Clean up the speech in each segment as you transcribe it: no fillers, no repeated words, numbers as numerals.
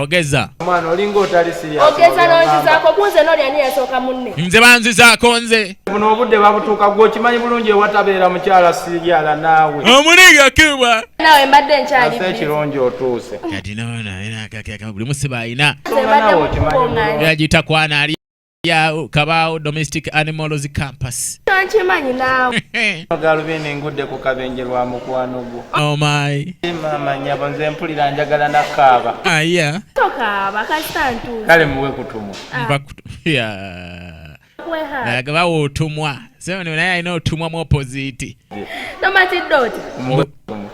Ogeza. Mwana olingo otali serious. Ogeza n'onzizaako bunze n'oli ani yasooka munne. Nze banzizaako nze. Buno obudde babutuuka gwe okimanyi bulungi ewatabeera mukyala siryala naawe. Omuliga kuba. Nawe mbadde nkyali. Ate ekirungi otuuse. Kati noona era kakaka buli musiba ayina. Yagita kwana ali ya kabao domestic animals campus. Nkimanyi naawe. Galubini ngudde ku kabenje lwa mukwano gwo. Oh my. Mama nyabo nze mpulira njagala nakaaba. Aya. Tokaaba kastantu. Kale muwe kutumwa. Ya. Nagaba otumwa. Sema naye ayina otumwa mu opposite. Tomati doti. Muwe kutumwa.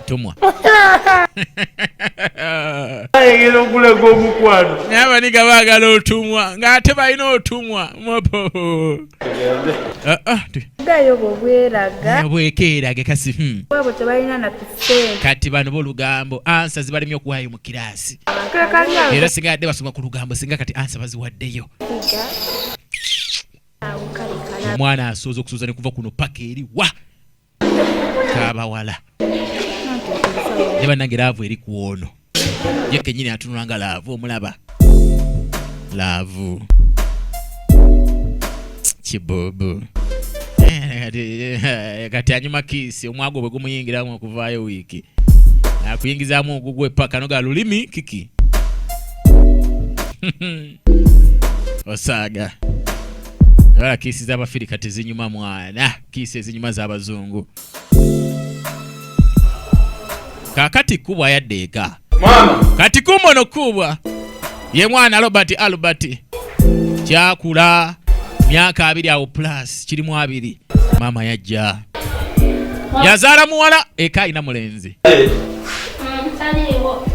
Tumwa. Ayegero kule go mukwano. Nyaba niga bagala otumwa. Ngate bayina otumwa. Mopo. Dayo bweraga. Bwekerage kasi. Bwabo tebalina na pisente. Kati bano bolugambo answer zibalimye okuwayo mu kirasi. Era singadde basoma ku lugambo singa kati answer baziwaddeyo. Mwana asoza okusuuza ne kuva kuno paka eri wa. Kabawala. Neba nange laavu eri kuono. Ye kenyini atunulanga laavu omulaba. Laavu. Chibobo. Kati anyuma kisi omwago bwe gumuyingiramu okuvaayo wiiki. Akuyingizaamu ogugwe paka noga lulimi kiki. Osaga. Wala kisi z'Abafirika tezinyuma mwana. Kisi ezinyuma z'Abazungu. Kakati kubwa yaddeeka. Mama. Kati kumono kubwa. Ye mwana Albert. Kyakula. Myaka 2 awo plus. Kirimu 2. Mama yajja. Yazaala muwala eka ina mulenzi. Taliwo.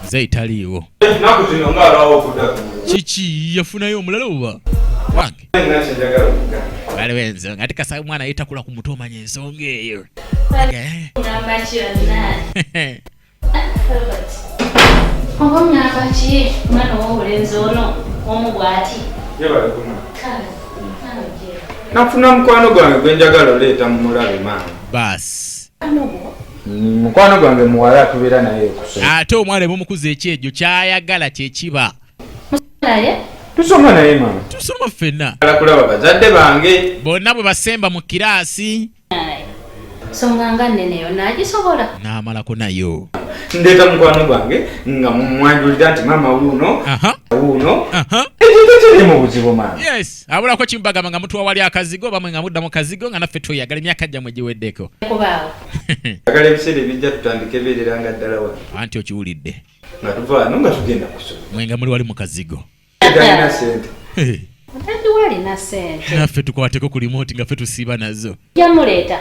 Ze taliwo. Nakutino ngalawo kudaku. Chichi yafunayo omulala oba. Wange. Njagala kuga. Bale wenzo ngati kasa mwana yetakula ku muto manye ensonga eyo. Ogomya abachi mwana w'obulenzi ono omubwati. Yebale kuno. Nafuna mukwano gwange gwe njagala oleeta mu mulabe maama. Bas. Mukwano gwange muwala atubeera naye kusoma. Ate omwale mumukuza ekyejo kyayagala kyekiba. Naye? Tusoma naye maama. Tusoma ffenna. Kulaba bazadde bange. Bonna bwe basemba mu kirasi. Songa nga nnene yo nagisobola. N'amalako nayo. Ndeeta mukwano gwange nga mwanjulira nti maama wuuno. Wuuno. Ekyo mu buzibu maama. Yes. Abulako kimbagamba nga mutuwa wali akazigo bamwe nga mudda mu kazigo nga naffe tweyagala emyaka gyammwe giweddeko. Kubaawo. Agala ebiseera ebijja tutandike beerera nga ddala wano. Anti okiwulidde. Nga tuva wano nga tugenda kusoma. Mwe nga muli wali mu kazigo. Talina sente. Mutadde walina sente. Naffe tukwateko ku remote nga ffe tusiiba nazo. Yamuleeta.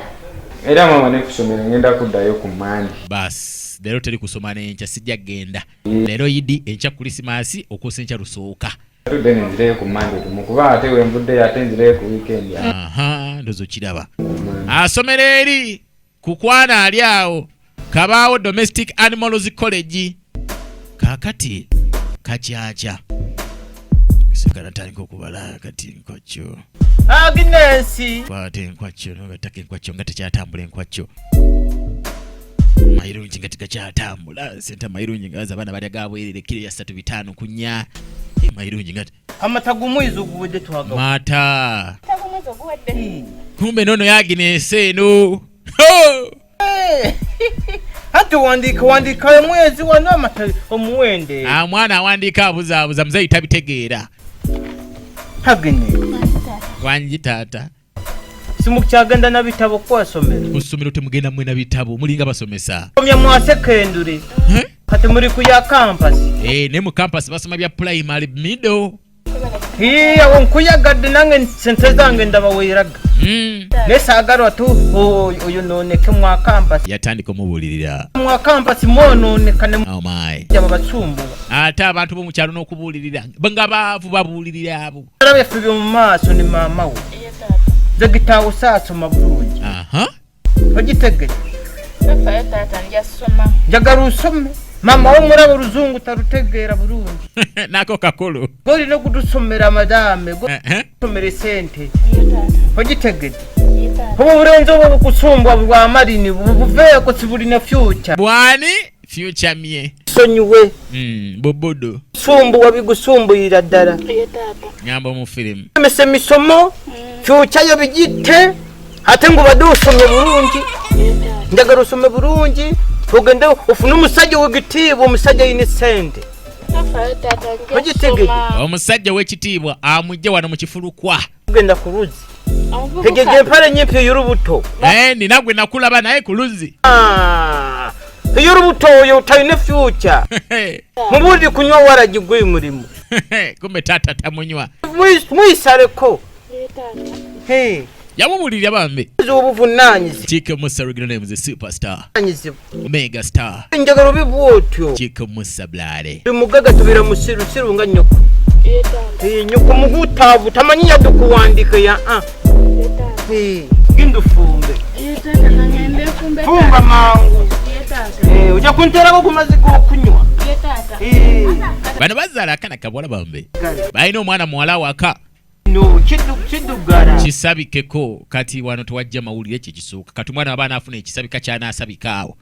Era maama ne kusomera ngenda kuddayo ku Mandi. Bas, leero teri kusoma n'enkya sijja genda. Leero Idi enkya Krismasi okuusa enkya Lusooka. Tudde nzireyo ku Mandi tumukuba ate we mbudde ate nzireyo ku weekend. Ndozo kiraba. Asomera eri ku kwana ali awo. Kabaawo Domestic Animals College. Kakati kacyaca. Sikana tandika okubala kati nkwacho. Agnesi. Kwate nkwacho nogataka enkwacho nga tekyatambula enkwacho. Mayirungi nga tekyatambula. Senta mayirungi nga abaana bali agabwerere kilo ya 3 kunya. Mayirungi nga amatagumwiza oguwedde twaga. Mata. Tagumwiza oguwedde. Kumbe nono yaginese no. Hati wandika mwezi wano amatali omuwende. Mwana awandika abuzabuza muzeyi tabitegeera. Hagene. Wanji tata. Simukyagenda na bitabo kwasomera. Kusomero temugenda mwe na bitabo mulinga basomesa. Komya mu secondary. Kati muri ku ya campus. Ne mu campus basoma bya primary middle. Onkuyagadde nange sente zange ndabaweraga. Nesagala tu oyo noneke mu campus. Yatandika omubulirira. Mu campus mononeka ne oh my. Yaba batsumbu. Ate abantu bo mu kyalo n'okubulirira. Nga baavu babulirira abo. Arabe fibyo mu maaso ni maama wo. Zegitawo saaso mabulungi. Ogitegere. Nafa tata njasoma. Njagala usome. Mama omulabo luzungu tarutegeera bulungi. Nako kakolo. Goli no kudusomera madame. Gosomera sente. Ogitegere. Obulenzi obukusumbwa bwa marini buveeko sibuli na future. Bwani future mye. bisonyiwe. Bobodo. Sumbu wabigusumbuyira ddala. Nyamba mu film. Mese misomo. Kyokyayo bijite. Ate ngo badusomye bulungi. Njagala usome bulungi. Tugende ufune umusajja w'igitiibwa, umusajja yine sente. Omusajja w'ekitiibwa amujje wano mu kifulukwa. Tugenda ku Luzzi. Tegege empale nyimpi y'urubuto. Nina gwe nakulaba naye ku Luzzi. Y'urubuto oyo talina future. Mubuli kunywa waragi gwe mulimu. Kumbe tata tamunywa. Mwisaleko. Yamubulirira bambe. Obuvunanyizi. Chika Musa original name is a superstar. Mega star. Njagala bibwotyo. Chika Musa blade. Mugaga tubira musiru nga nyoko. Nyoko muhutavu tamanyi yadde kuwandika ya Gindufumbe. Fumba mangu. Ojja kunterako ku mazzi g'okunywa. Bano bazaala akana kabwala bambe. Balina omwana muwala waka. No, kidugala. Kisabikeko kati wano tuwajja mawulire kye kisooka. Kati mwana abaana afuna ekisabika ky'anaasabika awo.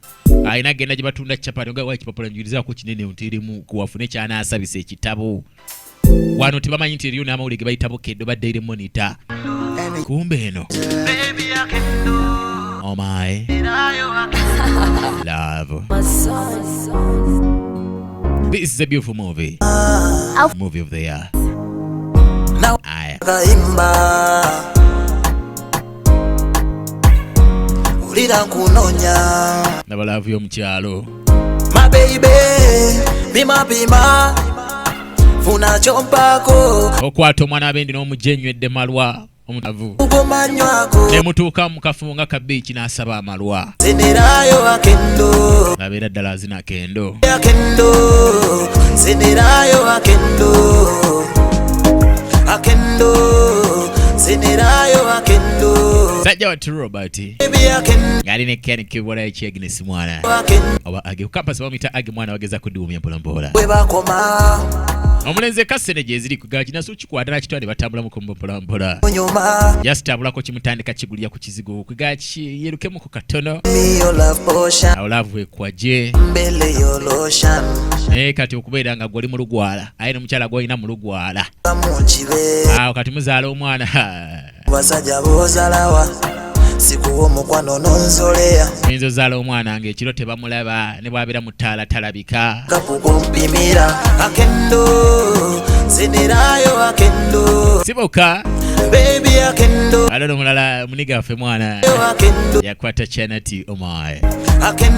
Alina genda gye batunda capati nga wa ekipapula njulirizaako kinene onteeremu kuwafune ky'anaasabisa ekitabo. Wano tebamanyi nti eriyo n'amawulire ge bayitabo keddo badde eri monitor. Kumbe eno. Oh my love. This is a beautiful movie. Movie of the year. Gaimba ulira kunonya nabalavu y'omukyalo my baby bima funa chompako okwata omwana abendi n'omujje nywedde malwa omutavu ne mutuuka mu kafumo nga kabiiki n'asaba amalwa zinirayo akendo abeera ddala azina akendo zinirayo akendo zinirayo akendo sajja watu Robert ng'ali ne Ken kibwala ekyegines mwana oba age kukampasi bamuyita age mwana wageza kuduumya mpolampola omulenzi kasene gye ziri kugala kinaso kikwata nakitwale batambula mukombo mpolampola yasitambulako kimutandika kigulya ku kizigo kugala yerukemu ku katono olavu ekwaje kati okubeera nga gwoli mu lugwala aye n'omukyala gwolina mu lugwala awo kati muzaala omwana basajja bozalawa sikuwa mukwano nonzoleya minzo zaala omwana ng'ekiro tebamulaba ne bwabira mu ttaala talabika kapukumpimira akendo zinirayo akendo siboka baby akendo alolo mulala muniga waffe mwana yakwata chanati omaye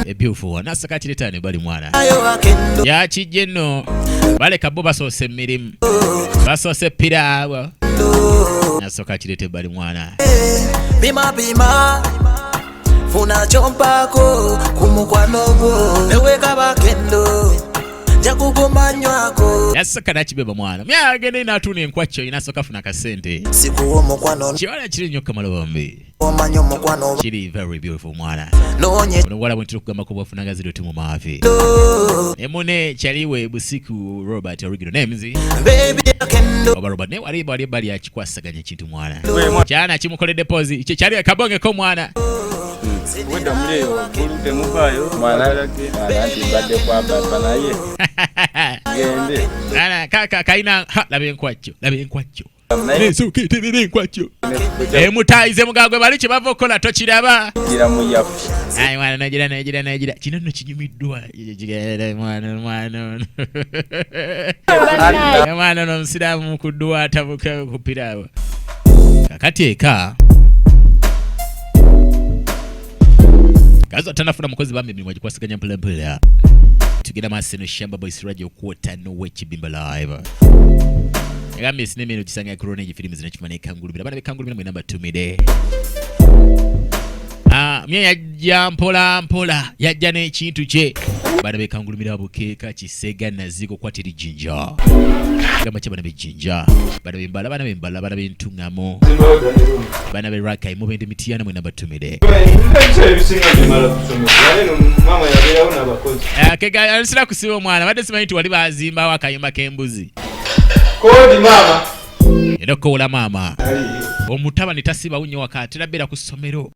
a beautiful one nasaka kiretane bali mwana yakijje nno baleka bo basoose emirimu basoose piraabo nasoka kirete bali mwana bima funa chompako kumukwano gwo neweka bakendo jakugomanywako yasoka nakibeba mwana myagende natuna enkwacyo inasoka funa kasente sikuwa mukwano kiwala kiri nnyo kamalobambi omanyo mukwano kiri very beautiful mwana nonye onowala bwentira okugambako bwafunanga ziri otimu maafi emune kyaliwe busiku Robert original names baby akendo oba Robert ne wali bali akikwasaganya ekintu mwana kyana kimukoledde pozi kyali kabongeko mwana wenda muleo bulute muvayo mwana yake anti badde kwa baba naye gende ana kaka kaina labe enkwacyo nesuke tebere enkwacyo mutaize mugagwe bali kye bava okukola tokiraba gira muyafu ayi mwana nagira kino nno kinyumiddwa mwana n'omusiraamu mukuddwa atabuka kupiraabo kakati eka kazo tanafuna mukozi bambi mimwa jikwasiganya mpula tugenda maseno shamba boys radio kwota no wechibimba live ngambe sineme no gisanga corona films zinachimanika kangulubira bana bekangulubira mwe number 2 mide mye yajja mpola yajja n'ekintu kye bana bekangulubira bukeeka kisega naziko kwatiri jinja gamba kye bana bejinja bana bembala bana bentungamo bana be raka imubende mitiyana mwe number 2 mide mama yabera una bakozi kega alisira kusiba omwana badde simanyi nti wali bazimba wakayumba k'embuzi kodi mama edokola mama omutaba ne tasiba unyo wakati labera ku ssomero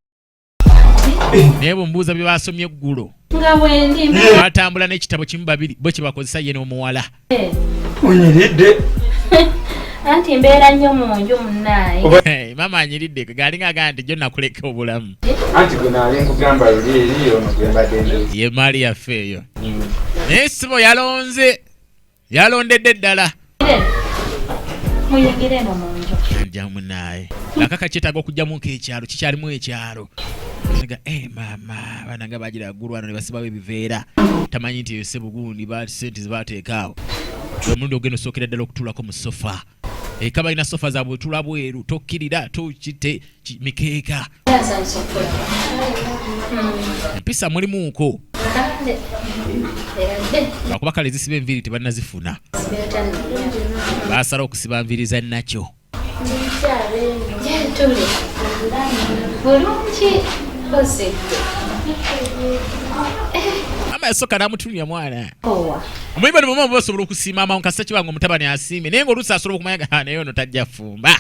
naye bumbuuza bye basomye eggulo nga bwendi batambula n'ekitabo kimu babiri bo kye bakozesa ye n'omuwala onyiridde anti mbeera nnyo mu nju munnaye mama anyiridde galinga agamba nti jo nakuleka obulamu anti gwe naali nkugamba luli eri ono gwe mbadde ndozi ye maali yaffe eyo naye sibo yalondedde ddala muyingire eno mu nju jamu naye akaka kyetaaga okugjamuko ekyalo kikyalimu ekyalo nga mama bananga bagira ggulu wano ne basibawo ebiveera tamanyi nti yose bugundi sente zibateekaawo omulundi ogenda osookera ddala okutuulako mu sofa eka balina sofa zaabwe otula bweru tokkirira tokite mikeeka empisa mulimuuko lwakuba kale zisiba enviiri tebalina zifuna basala okusiba nviiri za nakyo bulungi koze ama yasooka n'amutunya mwana omanyi bano bamama basobola okusiima amawo kasita kibanga omutabani asiimye naye ng'oluusi asobola okumanya naye ono tajja fumba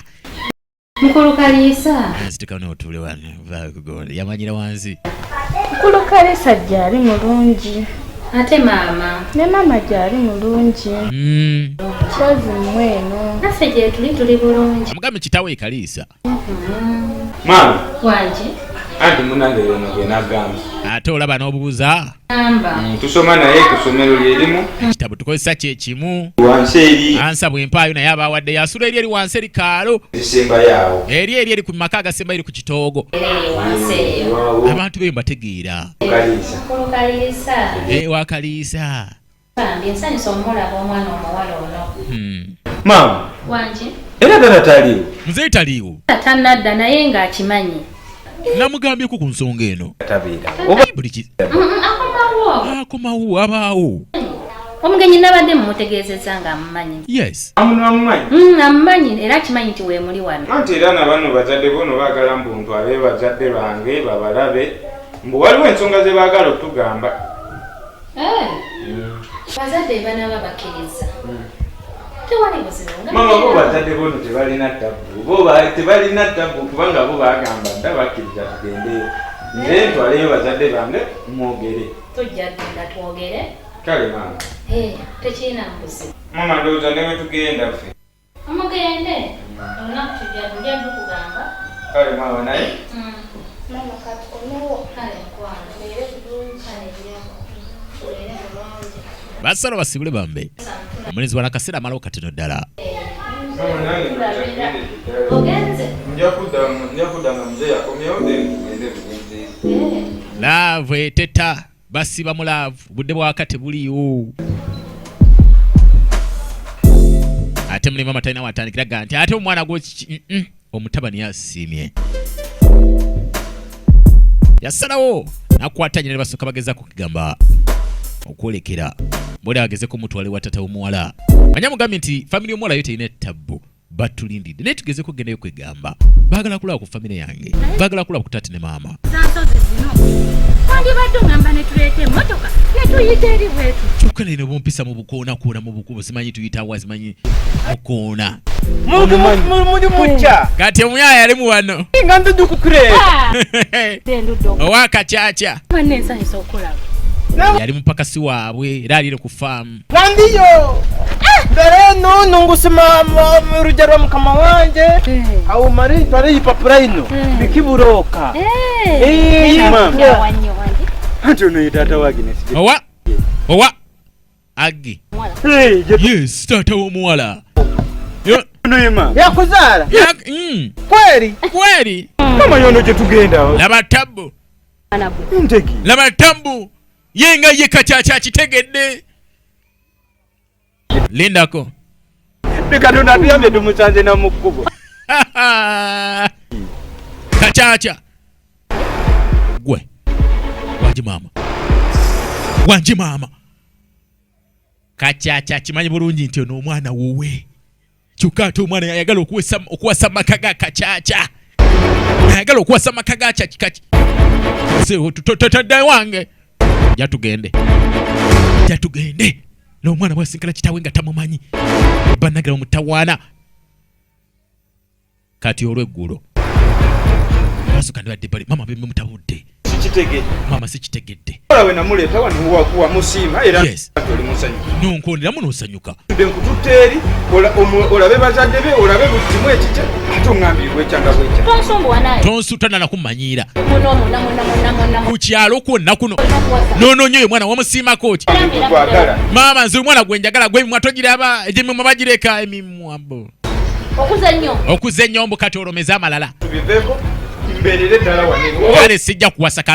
mukulu kaliisa nzitika n'otuule wano vakugonda yamanyira wansi mukulu kaliisa gyali mulungi ate maama ne maama gyali mulungi kibazi mweno naffe gye tuli bulungi amugambe kitaawe ekaliisa maama wangi anti munange yono gwe nagamba ate olaba n'obuuza amba tusoma naye ku ssomero lyerimu ekitabo tukozesa kyekimu wansi eri ansa bwempaayo naye abawadde yasula eri wansi eri kaalo esemba yaawo eri ku maka agasemba eri ku kitoogo wansi eyo abantu beyo mbategeera kaliisa mukulu kaliisa wakaliisa bambi nsanyusa omulaba omwana omuwala ono maama wangi era tata taliwo muzeeyi taliiwo tanadda naye ng'akimanyi namugambyeko ku nsonga eno tabeera buli akomawo akomawo abaawo omugenyi nabadde mumutegeezezza ng'amumanyi yes amumanyi amumanyi era akimanyi nti weemuli wano anti era nabano bazadde bono baagala mbuntu abe bazadde bange babalabe mbu waliwo ensonga ze baagala okutugamba bazadde banaba bakkiriza tewali buzibu mama bo bazadde bono tebalina ttabu tebalina ttabu kubanga bo baagamba dda bakkiriza tugendeyo nze ntwaleyo bazadde bange mwogere tujja genda twogere kale maama tekirina mbuzibu mama ndowooza newe tugenda ffe omugende olunaku tujja tukugamba kale maama naye mama katukomewo kale nkwano leero bulungi tulere bulungi basala basibule bambe omulenzi wala kaseera amalawo katono ddala mama nange ogenze nja kudda nga muzeeyi akomyewo then tugende bugenzi laavu eteta basiba mu laavu budde bwaka tebuliiwo ate mulimu amatalina watandikiraga nti ate omwana gwo omutabani yasiimye yasalawo nakwatanya ne basooka bagezaako okugamba okwolekera bwoli agezeko omutwale wa tata w'omuwala manya mugambye nti famire y'omuwala yo terina ettabbu batulindidde naye tugezeko okgendayo kwegamba baagala kulaba ku famire yange baagala kulaba ku taata ne maama zansozi zino wandibadde ongamba ne tuleeta emmotoka netuyita eri bwetu kyokka nene bumpisa mu bukoona mu bukubo simanyi tuyitawa simanyi bukoona muli mujja kati omuyaya yali mu wano nga ndudukukuleeta endudde owakacaaca mwanne ensanyusa okulaba yali mupakasi waabwe era alire ku faamu nandiyo mbere eno nungusima mu rujya rwa mukama wanje awo mari twari ipapura ino bikiburoka wannyo wange anti ono ye taata wa Agnes owa Agi yes taata w'omuwala yakuzaala kweri mama yono gye tugenda laba tabbu nteki laba tabbu yenga ye kacaca akitegedde lindako bikatonda atuyambye tumusanze namukkubo kacaca gwe wanje maama kacaca kimanyi bulungi nti ono omwana wowe kyokka ate omwana yayagala okuwasa maka ga kacaca ayagala okuwasa maka ga cakikaki totadde wange jatugende n'omwana bwasinkana kitawe nga tamumanyi banagira omutawaana kati olw'eggulo basukandi badde bali mama bembe mutabudde sikitegedde mama sikitegedde olawe namuleeta wano wamusiima era oli musanyuka nonkonderamu nosanyuka nkututte eri olabe bazadde be olabe butimu ekite ate oŋŋambirwa ekyanga bwekya tonsutana nakumanyiira ku kyalo kwonna kuno noonoonya oyo mwana wamusiimako ki twagala maama nze omwana gwe njagala gwemimwa togiraba egyemimwa bagireka emimwa bo okuza ennyombo kati olomeza amalala tubiveeko mbeerere ddala wanene kale sijja kuwasaka